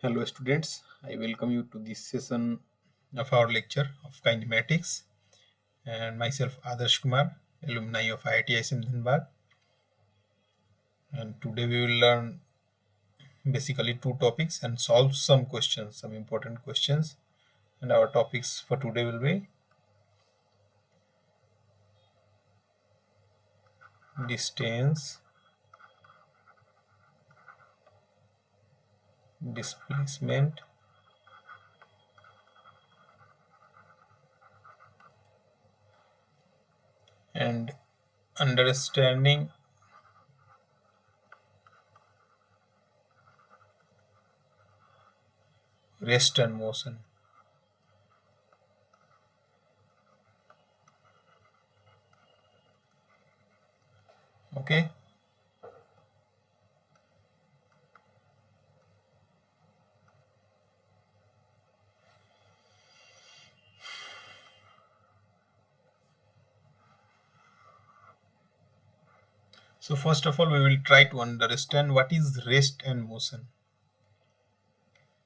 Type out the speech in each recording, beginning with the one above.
Hello students, I welcome you to this session of our lecture of kinematics and myself Adarsh Kumar, alumni of IIT ISM Dhanbad, and today we will learn basically two topics and solve some questions, some important questions, and our topics for today will be distance, displacement, and understanding rest and motion. Okay. So first of all, we will try to understand what is rest and motion.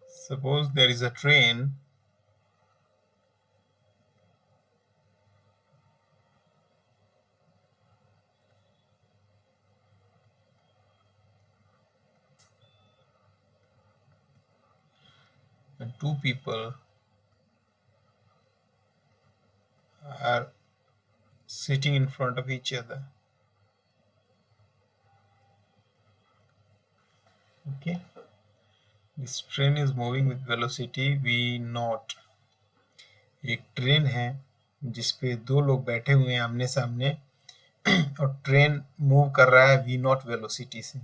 Suppose there is a train and two people are sitting in front of each other. Okay, this train is moving with velocity v naught. एक train है जिसपे दो लोग बैठे हुए हैं आमने सामने और ट्रेन मूव कर रहा है v नॉट वेलोसिटी से।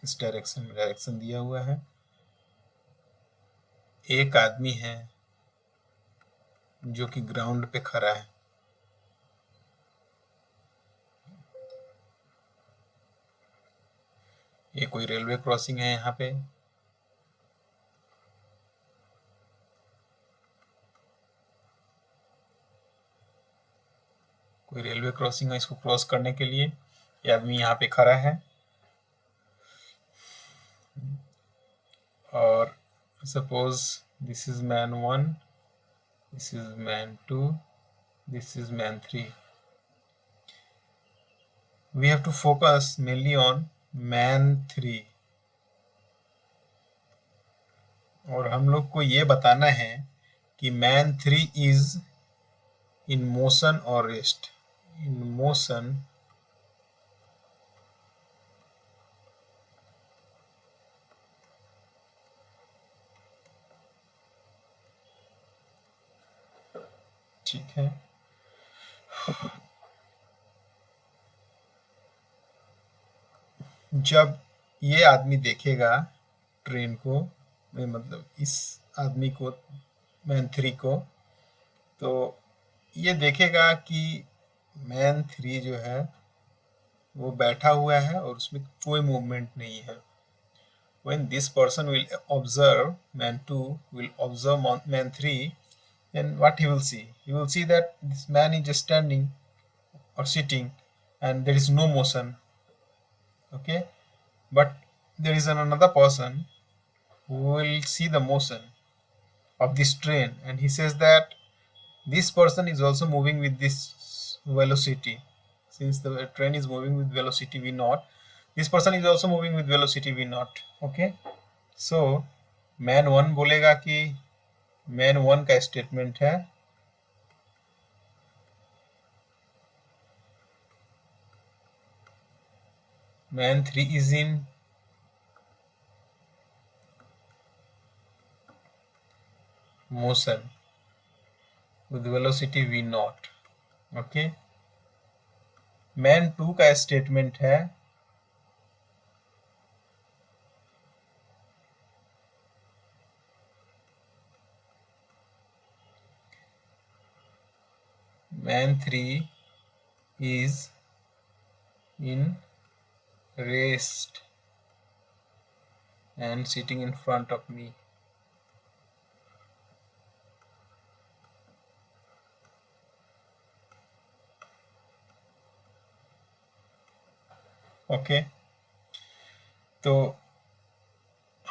इस डायरेक्शन में डायरेक्शन दिया हुआ है। एक आदमी है जो कि ग्राउंड पे खड़ा है। ये कोई रेलवे क्रॉसिंग है यहाँ पे। कोई रेलवे क्रॉसिंग है, इसको क्रॉस करने के लिए ये आदमी यहाँ पे खड़ा है और suppose this is man 1, this is man 2, this is man 3. We have to focus mainly on man 3 और हम लोग को ये बताना है कि man 3 is in motion or rest. In motion ठीक है। जब ये आदमी देखेगा ट्रेन को, मतलब इस आदमी को, मैन 3 को, तो ये देखेगा कि मैन 3 जो है वो बैठा हुआ है और उसमें कोई मूवमेंट नहीं है। When this person will observe, man 2 will observe man 3, then what he will see? He will see that this man is just standing or sitting and there is no motion. Okay, but there is another person who will see the motion of this train and he says that this person is also moving with this velocity. Since the train is moving with velocity v naught, this person is also moving with velocity v naught. Okay, so man 1 बोलेगा कि man 1 का statement है man 3 is in motion with velocity v naught. Okay, man 2 का statement है man 3 is in rest and sitting in front of me. Okay, तो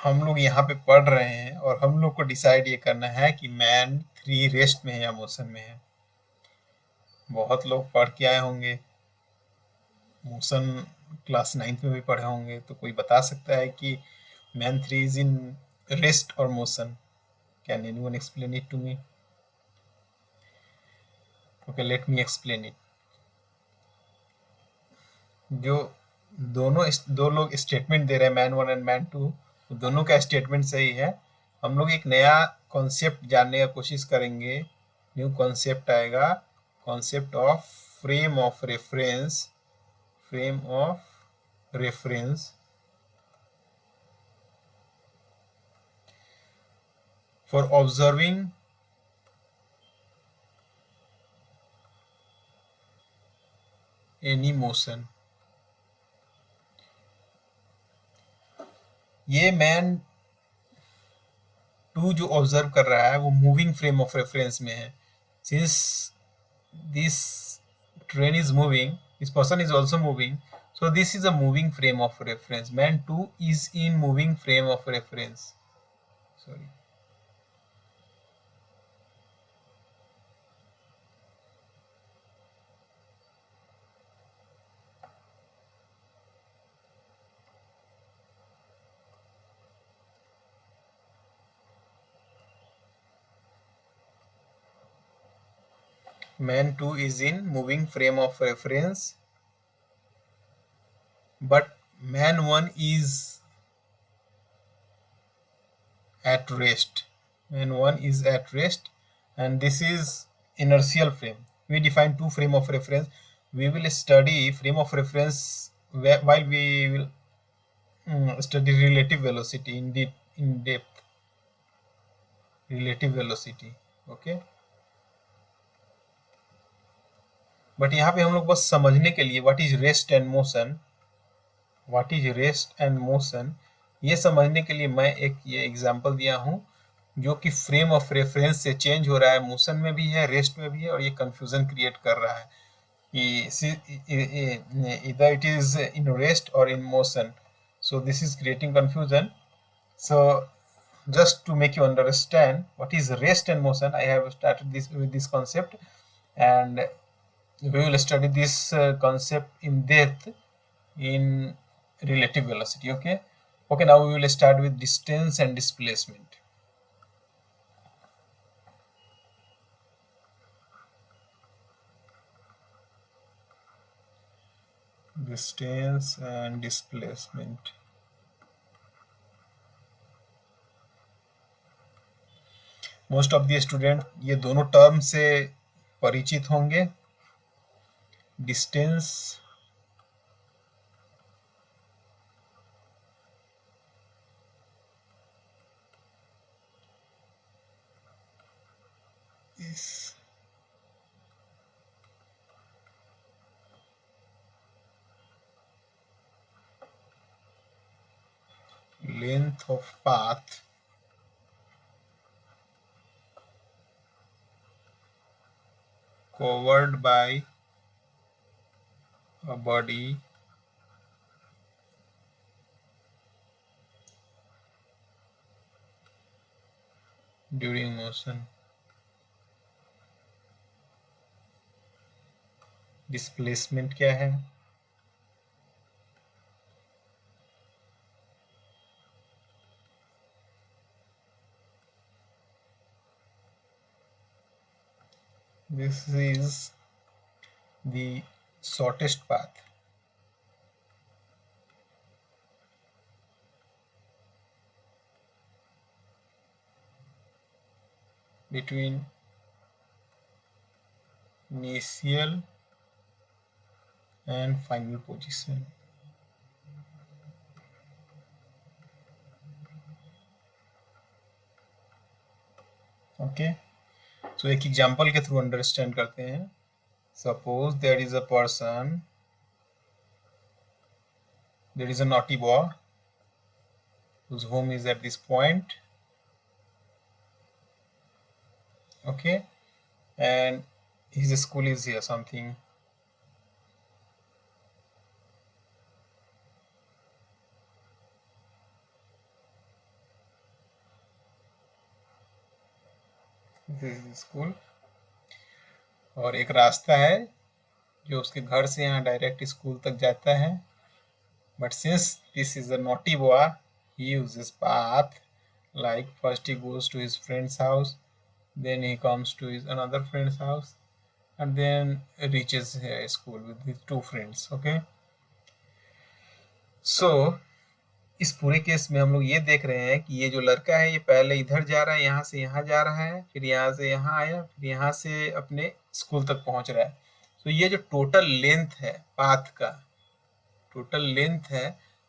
हम लोग यहाँ पे पढ़ रहे हैं और हम लोग को डिसाइड ये करना है कि मैन 3 रेस्ट में है या मोशन में है। बहुत लोग पढ़ के आए होंगे, मोशन क्लास 9th में भी पढ़े होंगे, तो कोई बता सकता है कि मैन 3 इज इन रेस्ट और motion? Can anyone explain it to me? Okay, let me explain it. जो दो लोग स्टेटमेंट दे रहे हैं, मैन 1 एंड मैन 2, दोनों का स्टेटमेंट सही है। हम लोग एक नया कॉन्सेप्ट जानने का कोशिश करेंगे। न्यू कॉन्सेप्ट आएगा, concept of frame of reference. Frame of reference for observing any motion. ये मैन 2 जो ऑब्जर्व कर रहा है वो मूविंग फ्रेम ऑफ रेफरेंस में है। Since this train is moving, this person is also moving, so this is a moving frame of reference. Man 2 is in moving frame of reference. Sorry. Man 2 is in moving frame of reference, but man 1 is at rest. Man 1 is at rest, and this is inertial frame. We define two frame of reference. We will study frame of reference while we will study relative velocity in depth. Relative velocity, okay. But यहाँ पे हम लोग बस समझने के लिए what is rest and motion, what is rest and motion, ये समझने के लिए मैं एक ये एग्जांपल दिया हूँ जो कि फ्रेम ऑफ रेफरेंस से चेंज हो रहा है, मोशन में भी है, रेस्ट में भी है, और ये कंफ्यूजन क्रिएट कर रहा है कि either it is in rest or in motion, so this is creating confusion. So just to make you understand what is rest and motion, I have started this with this concept, and we will study this concept in depth in relative velocity. Okay, now we will start with distance and displacement. Distance and displacement. Most of the student ये दोनों term से परिचित होंगे। Distance is length of path covered by a body during motion. Displacement क्या है? This is the shortest path between initial and final position. Okay, so एक example के through understand करते हैं। Suppose there is a person, there is a naughty boy whose home is at this point, okay, and his school is here something. This is school. और एक रास्ता है जो उसके घर से यहाँ डायरेक्ट स्कूल तक जाता है, but since this is a naughty boy, he uses path, like first he goes to his friend's house, then he comes to his another friend's house, and then reaches school with his two friends. Okay, so इस पूरे case में हम लोग ये देख रहे हैं कि ये जो लड़का है ये पहले इधर जा रहा है, यहाँ से यहाँ जा रहा है, फिर यहाँ से यहाँ आया, फिर यहाँ से अपने स्कूल तक पहुंच रहा है। तो ये जो टोटल लेंथ है पाथ का, टोटल लेंथ है,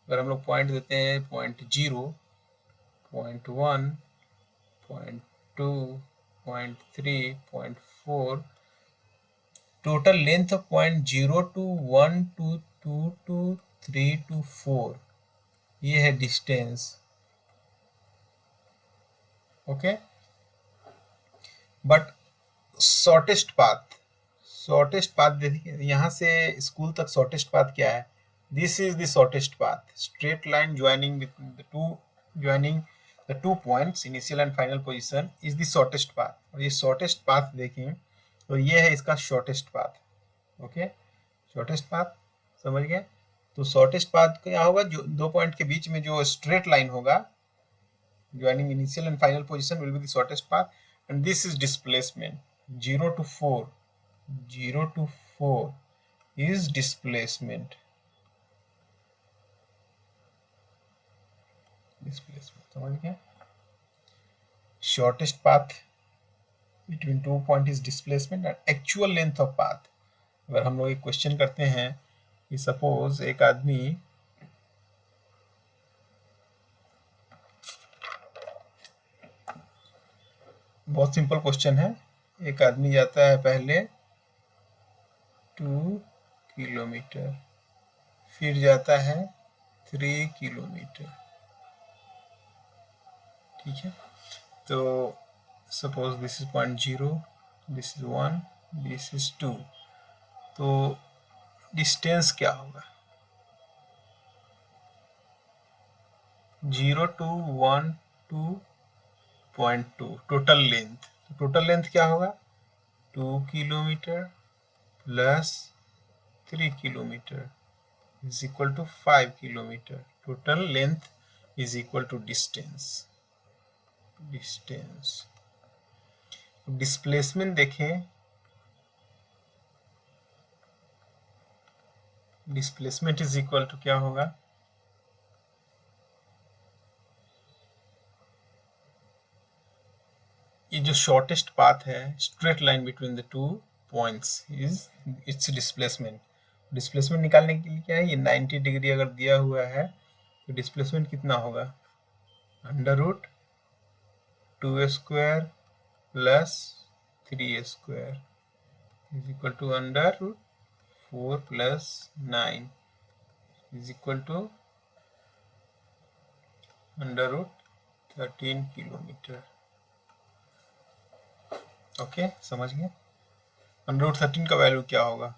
अगर हम लोग पॉइंट देते हैं 0.0, 0.1, 0.2, 0.3, 0.4, total length of 0.0 to 1 to 2 to 3 to 4, ये है distance. Okay, but shortest path देखिए, यहाँ से स्कूल तक शॉर्टेस्ट पाथ क्या है? This is the shortest path, straight line joining the two points initial and final position is the shortest path. और ये शॉर्टेस्ट पाथ देखें तो ये है इसका shortest path. Okay, shortest path समझ गए? तो शॉर्टेस्ट पाथ क्या होगा? जो दो पॉइंट के बीच में जो स्ट्रेट लाइन होगा joining initial and final position will be the shortest path, and this is displacement 0 to 4, 0 to 4 is displacement, समझ गए? shortest path between 2 point is displacement and actual length of path। अगर हम लोग एक question करते हैं कि सपोज एक आदमी बहुत सिंपल क्वेश्चन है, एक आदमी जाता है पहले 2 किलोमीटर, फिर जाता है 3 किलोमीटर, ठीक है? तो suppose this is 0.0, this is 1, this is 2, तो डिस्टेंस क्या होगा? 0 to 1 to 0.2, टोटल लेंथ। तो टोटल लेंथ क्या होगा? 2 kilometre plus 3 kilometre is equal to 5 kilometre. Total length is equal to distance. Displacement देखें, डिस्प्लेसमेंट इज इक्वल टू क्या होगा? ये जो शॉर्टेस्ट पाथ है, straight line between the two points is its displacement. Displacement निकालने के लिए क्या है? ये 90 डिग्री अगर दिया हुआ है तो डिस्प्लेसमेंट कितना होगा? Under root 2 square plus 3 square is equal to under root 4 plus 9 is equal to under root 13 kilometre. Okay, समझ गए? अंडर रूट 13 का वैल्यू क्या होगा?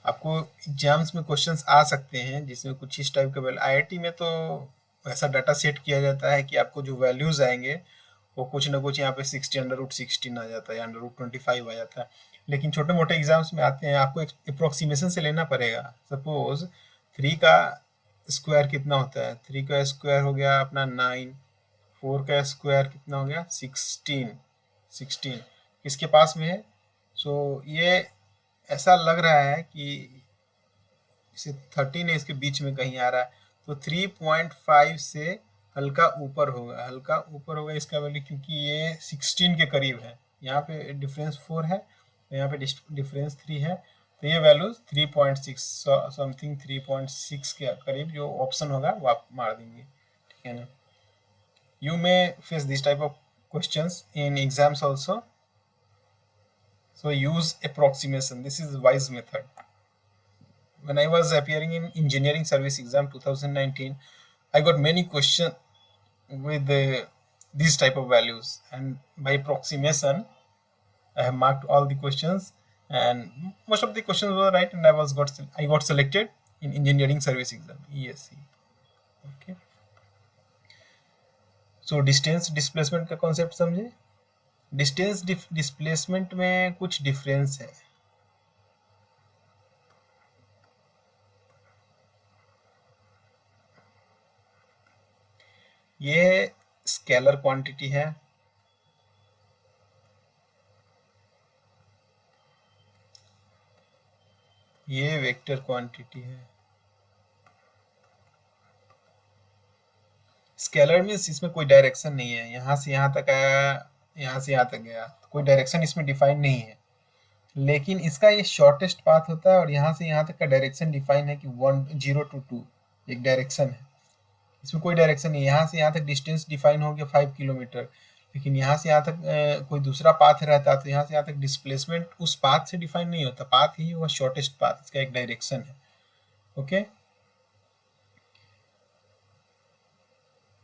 आपको एग्जाम्स में क्वेश्चंस आ सकते हैं जिसमें कुछ इस टाइप का वैल्यू, आईआईटी में तो ऐसा डाटा सेट किया जाता है कि आपको जो वैल्यूज आएंगे वो कुछ ना कुछ यहाँ पे 60 अंडर रूट 16 आ जाता है, अंडर रूट 25 आ जाता है। लेकिन छोटे मोटे एग्जाम्स में आते हैं, आपको एक अप्रोक्सीमेशन से लेना पड़ेगा। सपोज 3 का स्क्वायर कितना होता है? 3 का स्क्वायर हो गया अपना 9, 4 का स्क्वायर कितना हो गया? 16 किसके पास में है? सो ये ऐसा लग रहा है कि इसे 13 है, इसके बीच में कहीं आ रहा है, तो 3.5 से हल्का ऊपर होगा इसका वैल्यू, क्योंकि ये 16 के करीब है। यहाँ पे डिफरेंस 4 है, तो यहाँ पे डिफरेंस 3 है, तो ये वैल्यू 3.6 समथिंग 3.6 के करीब जो ऑप्शन होगा वो आप मार देंगे, ठीक है ना? You may face this type of questions in exams also. So use approximation. This is wise method. When I was appearing in engineering service exam 2019, I got many questions with these type of values, and by approximation, I have marked all the questions, and most of the questions were right, and I got selected in engineering service exam ESE. Okay. So distance displacement का concept समझे। Distance displacement में कुछ difference है। ये scalar quantity है, ये vector quantity है। Scalar means इसमें कोई डायरेक्शन नहीं है, यहाँ से यहाँ तक आया, यहाँ से यहाँ तक गया, तो कोई डायरेक्शन इसमें डिफाइन नहीं है। लेकिन इसका ये शॉर्टेस्ट पाथ होता है और यहाँ से यहाँ तक का डायरेक्शन डिफाइन है कि 0 to 2 एक डायरेक्शन है। इसमें कोई डायरेक्शन नहीं है। यहाँ से यहाँ तक डिस्टेंस डिफाइन हो गया 5 किलोमीटर, लेकिन यहाँ से यहाँ तक कोई दूसरा पाथ रहता तो यहाँ से यहाँ तक डिस्प्लेसमेंट उस पाथ से डिफाइन नहीं होता। पाथ ही वह शॉर्टेस्ट पाथ, इसका एक डायरेक्शन है। Okay,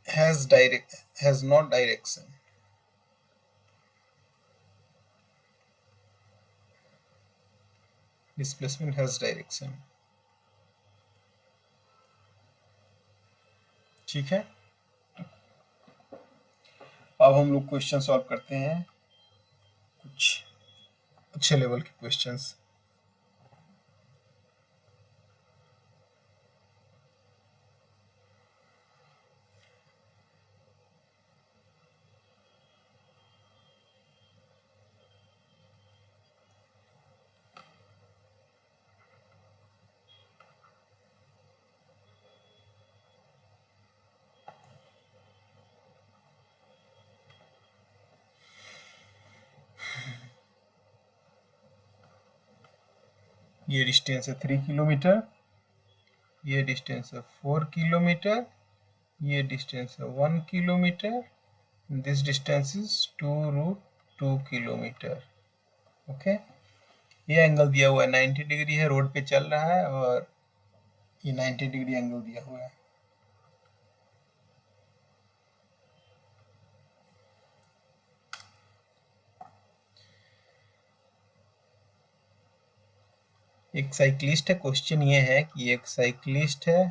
has not direction। displacement has direction। ठीक है, अब हम लोग क्वेश्चन सॉल्व करते हैं, कुछ अच्छे लेवल के क्वेश्चंस। ये डिस्टेंस है 3 किलोमीटर, ये डिस्टेंस है 4 किलोमीटर, ये डिस्टेंस है 1 kilometre, this distance is 2√2 kilometre. Okay, ये एंगल दिया हुआ है 90 डिग्री है, रोड पे चल रहा है और ये 90 डिग्री एंगल दिया हुआ है। एक साइक्लिस्ट है, क्वेश्चन ये है कि एक साइक्लिस्ट है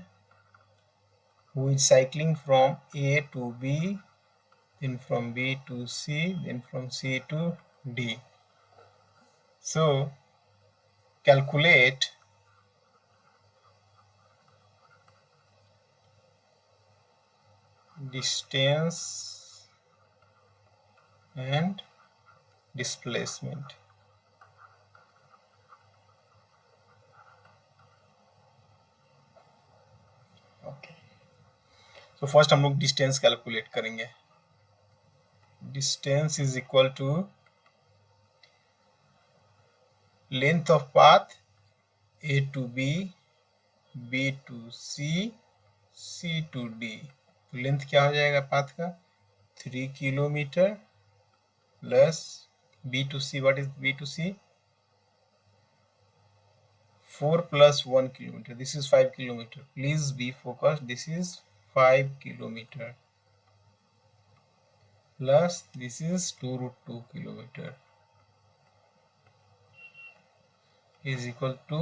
who is cycling from A to B, then from B to C, then from C to D. So calculate distance and displacement। Okay, तो फर्स्ट हम लोग डिस्टेंस कैलकुलेट करेंगे। Distance is equal to length of path A to B, B to C, C to D। तो length क्या हो जाएगा path का, 3 kilometre plus B to C, what is B to C, 4 plus 1 kilometer, this is 5 kilometer, please be focused, this is 5 kilometer plus this is 2√2 kilometer is equal to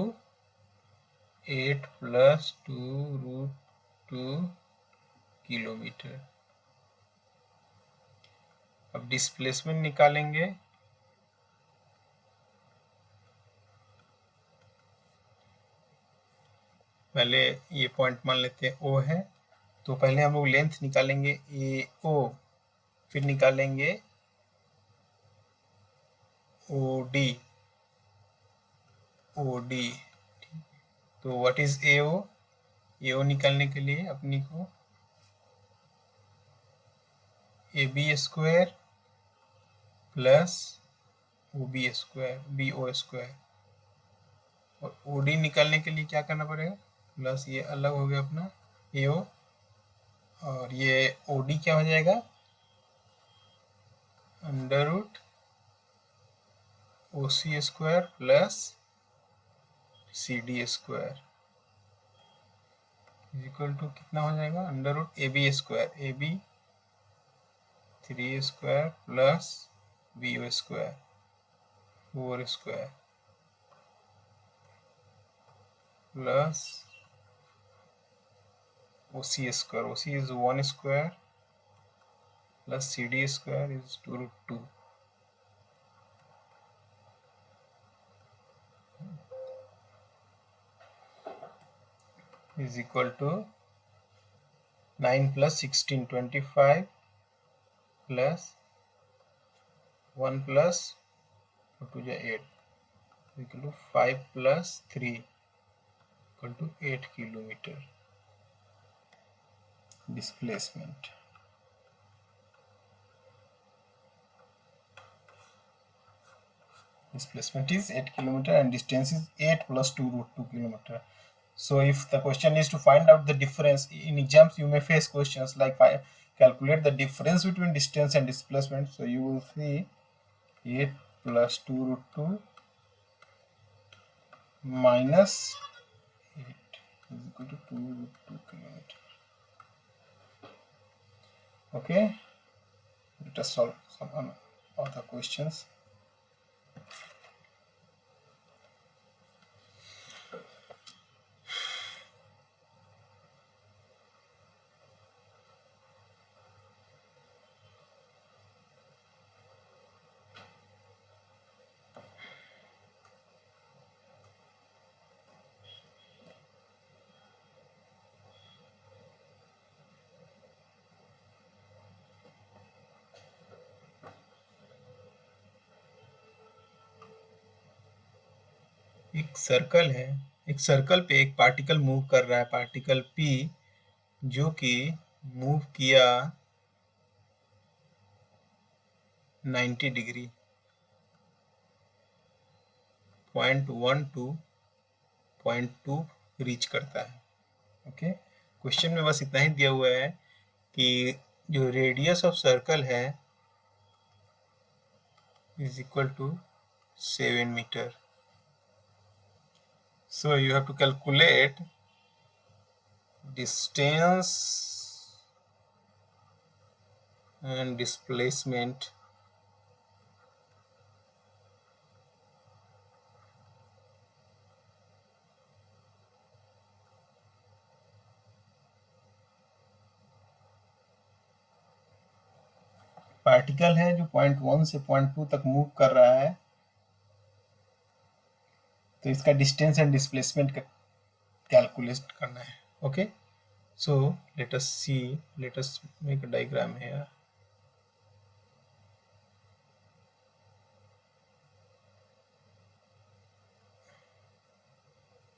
8 plus 2√2 kilometre. अब displacement निकालेंगे। पहले ये point मान लेते हैं O है, तो पहले हम लोग लेंथ निकालेंगे AO, फिर निकालेंगे OD। तो व्हाट इज AO निकालने के लिए अपनी को AB square plus OB square BO square, और OD निकालने के लिए क्या करना पड़ेगा, प्लस ये अलग हो गया अपना AO, और ये OD क्या हो जाएगा, under root OC square plus CD square equal to कितना हो जाएगा, under root AB square, AB 3 square plus BO square 4 square plus OC square, OC is 1 square plus CD square is 2 root 2. Is equal to 9 plus 16, 25 plus 1 plus 2 is 8 equal to 5 plus 3 equal to 8 kilometer displacement. Displacement is 8 kilometer and distance is 8 plus 2 root 2 kilometer. So if the question is to find out the difference, in exams you may face questions like calculate the difference between distance and displacement. So you will see 8 plus 2 root 2 minus 8 is equal to 2 root 2 kilometer. Okay, let us solve some other questions. एक circle है, एक circle पे एक particle move कर रहा है, particle P, जो कि मूव किया 90 डिग्री, 0.1 to 0.2 रीच करता है. ओके, क्वेश्चन में बस इतना ही दिया हुआ है कि जो रेडियस ऑफ सर्कल है is equal to 7 metre. So you have to calculate distance and displacement particle है जो 0.1 से 0.2 तक मूव कर रहा है, तो इसका डिस्टेंस एंड डिस्प्लेसमेंट का कैलकुलेट करना है. Okay, so let us see, let us make a diagram here.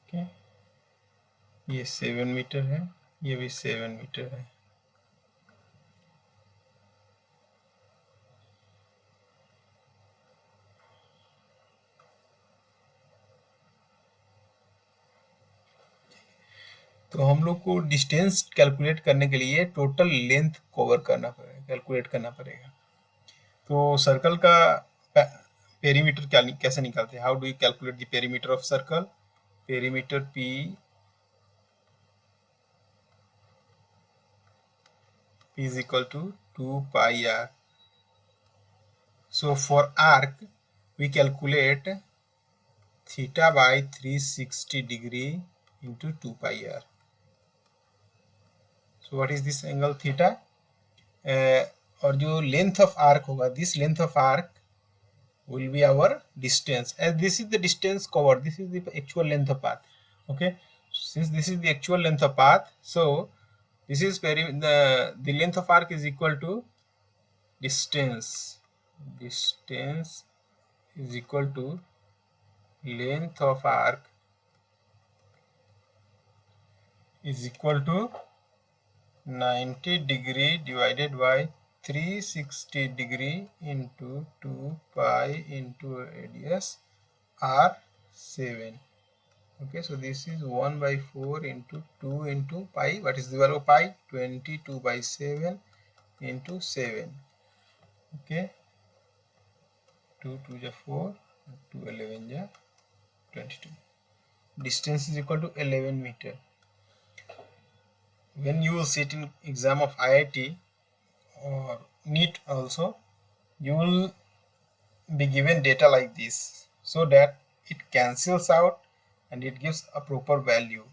Okay, ये 7 मीटर है, ये भी 7 मीटर है. तो हम लोग को डिस्टेंस कैलकुलेट करने के लिए टोटल लेंथ कवर करना पड़ेगा, कैलकुलेट करना पड़ेगा. तो सर्कल का पेरीमीटर कैसे निकालते हैं? How do you calculate the perimeter of circle? Perimeter P is equal to 2 pi r. So for arc we calculate theta by 360 degree into 2 pi r. So what is this angle theta? और जो length of arc होगा, this length of arc will be our distance, as this is the distance covered, this is the actual length of path. Okay, since this is the actual length of path, so this is the length of arc is equal to distance is equal to length of arc is equal to 90 degree divided by 360 degree into 2 pi into radius r7. Okay, so this is 1 by 4 into 2 into pi. What is the value of pi? 22 by 7 into 7. Okay, 2 2 is 4, 2 11 is 22. Distance is equal to 11 meter. When you will sit in exam of IIT or NEET also, you will be given data like this, so that it cancels out and it gives a proper value.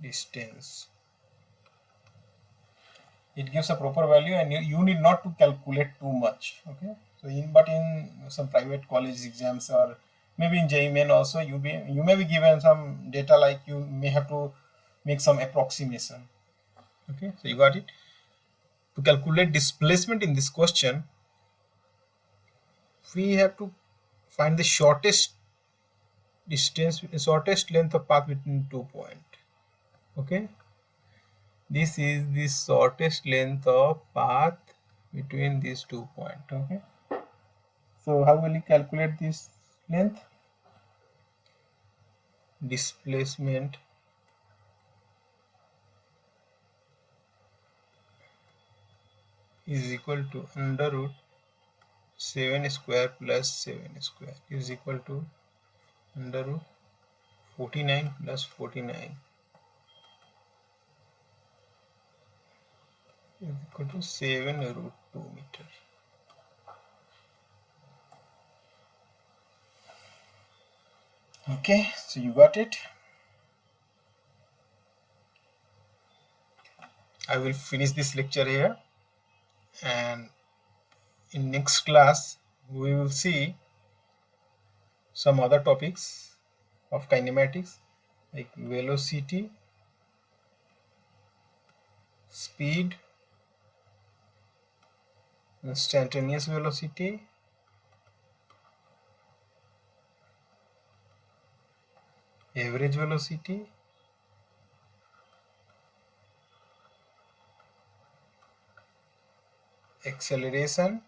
Distance it gives a proper value, and you need not to calculate too much. Okay, so but in some private college exams, or maybe in JEE Main also, you may be given some data, like you may have to make some approximation. Okay, so you got it. To calculate displacement in this question, we have to find the shortest length of path between 2 points. Okay, this is the shortest length of path between these 2 points. Okay, so how will you calculate this length? Displacement is equal to under root 7 square plus 7 square is equal to under root 49 plus 49 is equal to 7 root 2 meter. Okay, so you got it. I will finish this lecture here, and in next class we will see some other topics of kinematics, like velocity, speed, instantaneous velocity, average velocity, acceleration,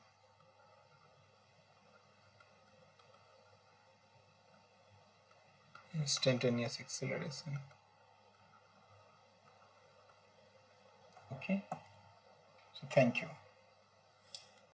instantaneous acceleration. Okay, so thank you.